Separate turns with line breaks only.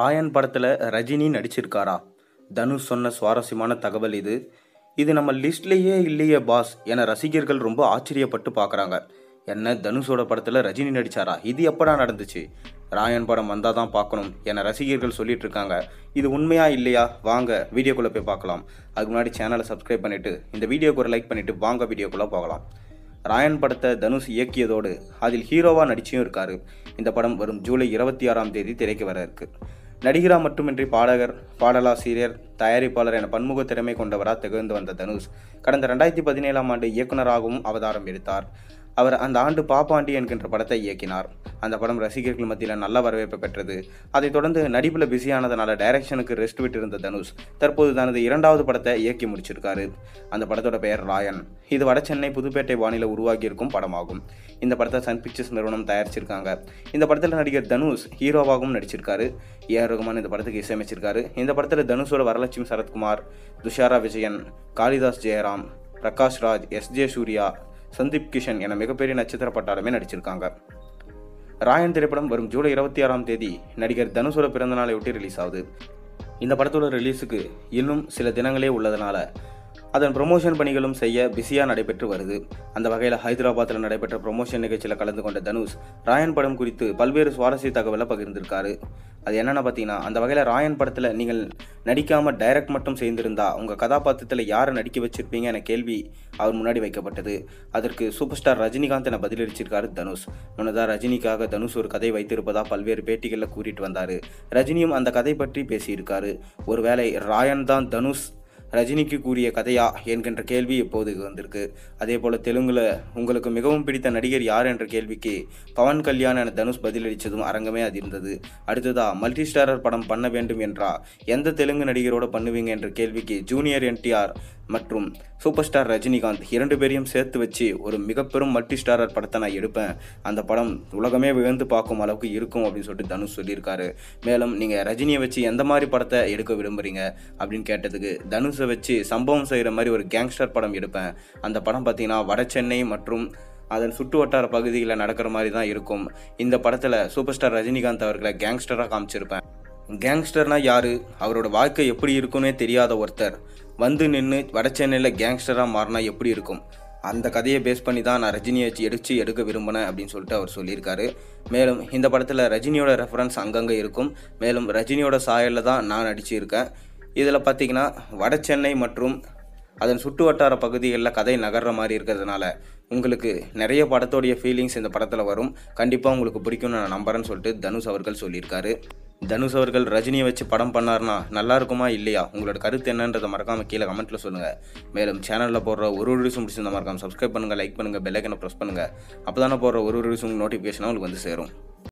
ராயன் படத்தில் ரஜினி நடிச்சிருக்காரா? தனுஷ் சொன்ன சுவாரஸ்யமான தகவல் இது. இது நம்ம லிஸ்ட்லேயே இல்லையே பாஸ் என ரசிகர்கள் ரொம்ப ஆச்சரியப்பட்டு பார்க்குறாங்க. என்ன, தனுஷோட படத்தில் ரஜினி நடிச்சாரா? இது எப்படா நடந்துச்சு? ராயன் படம் வந்தால் தான் பார்க்கணும் என ரசிகர்கள் சொல்லிட்டு இருக்காங்க. இது உண்மையா இல்லையா? வாங்க வீடியோக்குள்ளே போய் பார்க்கலாம். அதுக்கு முன்னாடி சேனலை சப்ஸ்கிரைப் பண்ணிவிட்டு இந்த வீடியோக்கு ஒரு லைக் பண்ணிவிட்டு வாங்க வீடியோக்குள்ளே போகலாம். ராயன் படத்தை தனுஷ் இயக்கியதோடு அதில் ஹீரோவாக நடிச்சியும் இருக்காரு. இந்த படம் வரும் ஜூலை 26ஆம் தேதி திரைக்கு வர இருக்கு. நடிகராக மட்டுமின்றி பாடகர், பாடலாசிரியர், தயாரிப்பாளர் என பன்முக திறமை கொண்டவராக திகழ்ந்து வந்த தனுஷ் கடந்த 2017ஆம் ஆண்டு இயக்குநராகவும் அவதாரம் எடுத்தார். அவர் அந்த ஆண்டு பாப்பாண்டி என்கின்ற படத்தை இயக்கினார். அந்த படம் ரசிகர்கள் மத்தியில் நல்ல வரவேற்பை பெற்றது. அதைத் தொடர்ந்து நடிப்பில் பிஸியானதுனால டைரக்ஷனுக்கு ரெஸ்ட் விட்டு இருந்த தனுஷ் தற்போது தனது 2வது படத்தை இயக்கி முடிச்சிருக்காரு. அந்த படத்தோட பெயர் ராயன். இது வட சென்னை புதுப்பேட்டை வானிலை உருவாகியிருக்கும் படமாகும். இந்த படத்தை சன் பிக்சர்ஸ் நிறுவனம் தயாரிச்சிருக்காங்க. இந்த படத்தில் நடிகர் தனுஷ் ஹீரோவாகவும் நடிச்சிருக்காரு. ஏஆர் ரகுமான் இந்த படத்துக்கு இசையமைச்சிருக்காரு. இந்த படத்தில் தனுஷோட வரலட்சுமி சரத்குமார், துஷாரா விஜயன், காளிதாஸ் ஜெயராம், பிரகாஷ் ராஜ், எஸ்.ஜே. சூர்யா, சந்தீப் கிஷன் என மிகப்பெரிய நட்சத்திர பட்டாளமே நடிச்சிருக்காங்க. ராயன் திரைப்படம் வரும் ஜூலை 26ஆம் தேதி நடிகர் தனுஷோட பிறந்தநாளை ஒட்டி ரிலீஸ் ஆகுது. இந்த படத்தோட ரிலீஸுக்கு இன்னும் சில தினங்களே உள்ளதனால அதன் ப்ரொமோஷன் பணிகளும் செய்ய பிஸியாக நடைபெற்று வருது. அந்த வகையில் ஹைதராபாத்தில் நடைபெற்ற ப்ரொமோஷன் நிகழ்ச்சியில் கலந்து கொண்ட தனுஷ் ராயன் படம் குறித்து பல்வேறு சுவாரஸ்ய தகவலை பகிர்ந்திருக்காரு. அது என்னென்னு பார்த்தீங்கன்னா, அந்த வகையில் ராயன் படத்தில் நீங்கள் நடிக்காமல் டைரக்ட் மட்டும் செய்திருந்தா உங்கள் கதாபாத்திரத்தில் யாரை நடிக்க வச்சிருப்பீங்க என கேள்வி அவர் முன்னாடி வைக்கப்பட்டது. அதற்கு சூப்பர் ஸ்டார் ரஜினிகாந்த் என பதிலளிச்சிருக்காரு தனுஷ். முன்னதாக ரஜினிக்காக தனுஷ் ஒரு கதை வைத்திருப்பதா பல்வேறு பேட்டிகளில் கூறிட்டு வந்தார். ரஜினியும் அந்த கதை பற்றி பேசியிருக்காரு. ஒருவேளை ராயன் தான் தனுஷ் ரஜினிக்கு கூறிய கதையா என்கின்ற கேள்வி இப்போது வந்திருக்கு. அதே போல் தெலுங்குல உங்களுக்கு மிகவும் பிடித்த நடிகர் யார் என்ற கேள்விக்கு பவன் கல்யாண் என தனுஷ் பதிலளித்ததும் அரங்கமே அதிர்ந்தது. அடுத்ததா மல்டி ஸ்டாரர் படம் பண்ண வேண்டும் என்றா எந்த தெலுங்கு நடிகரோட பண்ணுவீங்க என்ற கேள்விக்கு ஜூனியர் என்டிஆர் மற்றும் சூப்பர் ஸ்டார் ரஜினிகாந்த் 2 பேரையும் சேர்த்து வச்சு ஒரு மிக பெரும் மல்டி ஸ்டாரர் படத்தை நான் எடுப்பேன், அந்த படம் உலகமே வியந்து பார்க்கும் அளவுக்கு இருக்கும் அப்படின்னு சொல்லிட்டு தனுஷ் சொல்லியிருக்காரு. மேலும் நீங்கள் ரஜினியை வச்சு எந்த மாதிரி படத்தை எடுக்க விரும்புகிறீங்க அப்படின்னு கேட்டதுக்கு, தனுஷை வச்சு சம்பவம் செய்கிற மாதிரி ஒரு கேங்ஸ்டர் படம் எடுப்பேன். அந்த படம் பார்த்தீங்கன்னா வட சென்னை மற்றும் அதன் சுற்று வட்டார பகுதிகளில் நடக்கிற மாதிரி தான் இருக்கும். இந்த படத்தில் சூப்பர் ஸ்டார் ரஜினிகாந்த் அவர்களை கேங்ஸ்டராக காமிச்சிருப்பேன். கேங்ஸ்டர்னா யாரு, அவரோட வாழ்க்கை எப்படி இருக்குன்னே தெரியாத ஒருத்தர் வந்து நின்று வட சென்னையில் கேங்ஸ்டராக மாறினா எப்படி இருக்கும், அந்த கதையை பேஸ் பண்ணி தான் நான் ரஜினியை வச்சு எடுக்க விரும்பினேன் அப்படின்னு சொல்லிட்டு அவர் சொல்லியிருக்காரு. மேலும் இந்த படத்தில் ரஜினியோட ரெஃபரன்ஸ் அங்கங்கே இருக்கும். மேலும் ரஜினியோட சாயலில் தான் நான் நடிச்சிருக்கேன். இதில் பார்த்தீங்கன்னா வட சென்னை மற்றும் அதன் சுற்று வட்டார பகுதிகளில் கதை நகர்ற மாதிரி இருக்கிறதுனால உங்களுக்கு நிறைய படத்தோடைய ஃபீலிங்ஸ் இந்த படத்தில் வரும். கண்டிப்பாக உங்களுக்கு பிடிக்கும்னு நான் நம்புறேன்னு சொல்லிட்டு தனுஷ் அவர்கள் சொல்லியிருக்காரு. தனுஷ் அவர்கள் ரஜினியை வச்சு படம் பண்ணார்னா நல்லா இருக்குமா இல்லையா? உங்களோட கருத்து என்னன்றதை மறக்காமல் கீழே கமெண்ட்டில் சொல்லுங்கள். மேலும் சேனலில் போடுற ஒரு நியூஸும் பிடிச்சிருந்தா மறக்காமல் சப்ஸ்கிரைப் பண்ணுங்கள், லைக் பண்ணுங்கள், பெல் ஐக்கனை ப்ரெஸ் பண்ணுங்கள். அப்போ தானே போடுற ஒரு நியூஸும் நோட்டிஃபிகேஷனாக உங்களுக்கு வந்து சேரும்.